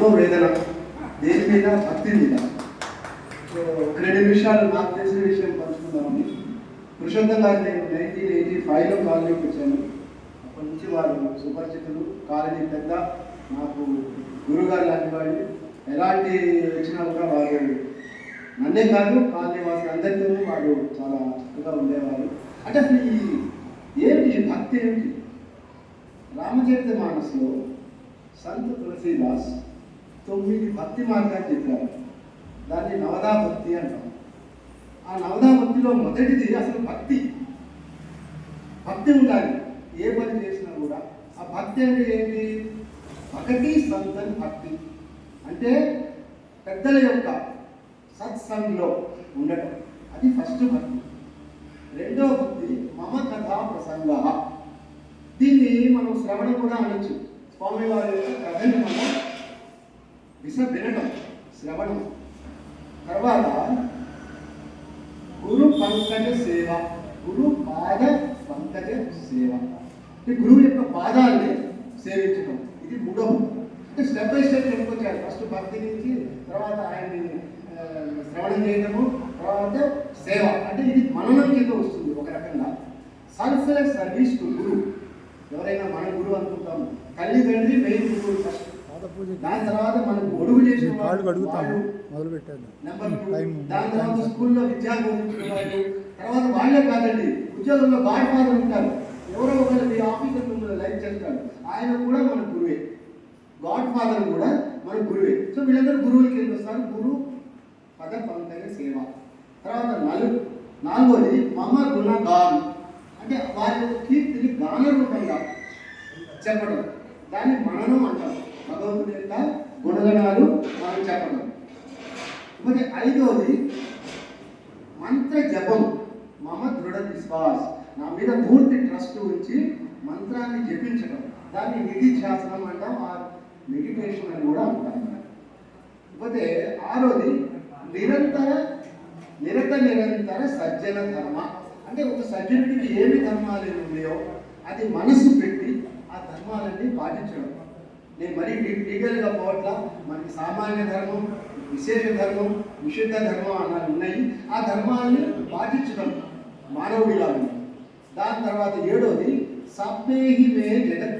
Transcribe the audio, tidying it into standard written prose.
మనోవేదన దేని మీద, భక్తి మీద. సో ఒక 2 నిమిషాలు నాకు తెలిసిన విషయం పంచుకుందామని. పురుషోత్తం గారు నేను 1985లో కాలనీకి వచ్చాను. అప్పటి నుంచి వారు సుపరిచితులు, కాలనీ పెద్ద, నాకు గురుగారు లాంటి వాళ్ళు. ఎలాంటి వచ్చినా కూడా వారు నన్నే కాదు కాలనీ వాసులు అందరితోనూ వారు చాలా చక్కగా ఉండేవారు. అంటే అసలు ఏంటి భక్తి ఏమిటి? రామచరితమానస్లో సంత తులసీదాస్ 9 భక్తి మార్గాలు చెప్పారు. దాన్ని నవదా భక్తి అంటాం. ఆ నవదా భక్తిలో మొదటిది అసలు భక్తి. భక్తి ఉండాలి ఏ పని చేసినా కూడా. ఆ భక్తి అంటే ఏంటి? ఒకటి సంతన్ భక్తి అంటే పెద్దల యొక్క సత్సంగంలో ఉండటం, అది ఫస్ట్ భక్తి. రెండో భక్తి మమ కథా ప్రసంగ. దీన్ని మనం శ్రవణం కూడా అనొచ్చు. స్వామివారి యొక్క కథని మనం వినటం, శ్రవణం. తర్వాత గురు పంకజ సేవ, గురు పాద పంకజ సేవ అంటే గురువు యొక్క పాదాలని సేవించడం, ఇది మూడో. అంటే స్టెప్ బై స్టెప్ చెప్పుకొచ్చారు. ఫస్ట్ భక్తి నుంచి, తర్వాత ఆయన్ని శ్రవణం చేయడము, తర్వాత సేవ. అంటే ఇది మననం కింద వస్తుంది ఒక రకంగా. సర్ఫ్లెస్ సర్వీస్ టు గురు. ఎవరైనా మన గురువు అనుకుంటాము, తల్లిదండ్రి మెయిన్ గురువు ఫస్ట్. దాని తర్వాత మనం గొడుగు చేసిన నెంబర్ 2. దాని తర్వాత స్కూల్లో విద్యార్థి బోధించిన వాళ్ళు. తర్వాత వాళ్ళే కాదండి, ఉద్యోగంలో గాడ్ ఫాదర్ ఉంటారు. ఎవరో ఒకరు మీ ఆఫీసర్ మిమ్మల్ని లైక్ చేస్తారు, ఆయన కూడా మన గురువే. గాడ్ ఫాదర్ కూడా మన గురువే. సో వీళ్ళందరూ గురువుల కింద వస్తారు. గురు పద పంకజ సేవ. తర్వాత నాలుగోది మమ గుణగాన్ అంటే వారి యొక్క కీర్తిని గాన రూపంగా చెప్పడం, దాన్ని మననం అంటారు. భగవంతుడి యొక్క గుణగణాలు మనం చెప్పడం. మరి ఐదోది మంత్ర జపం. మమ దృఢ విశ్వాస్, నా మీద పూర్తి ట్రస్ట్ ఉంచి మంత్రాన్ని జపించడం, దాన్ని నిధిధ్యాసనం అంటాం, ఆ మెడిటేషన్ అని కూడా అంటాం. ఇకపోతే ఆరోది నిరంతర సజ్జన ధర్మ. అంటే ఒక సజ్జనుడికి ఏమి ధర్మాలు ఉన్నాయో అది మనసు పెట్టి ఆ ధర్మాలన్నీ పాటించడం. నేను మరీ లీగల్గా పోవట్లా, మనకి సామాన్య ధర్మం, విశేష ధర్మం, విశుద్ధ ధర్మం అన్నది ఉన్నాయి. ఆ ధర్మాన్ని పాటించడం మానవుడిలా ఉంది. దాని తర్వాత ఏడోది సభ్యేహి మే జగత్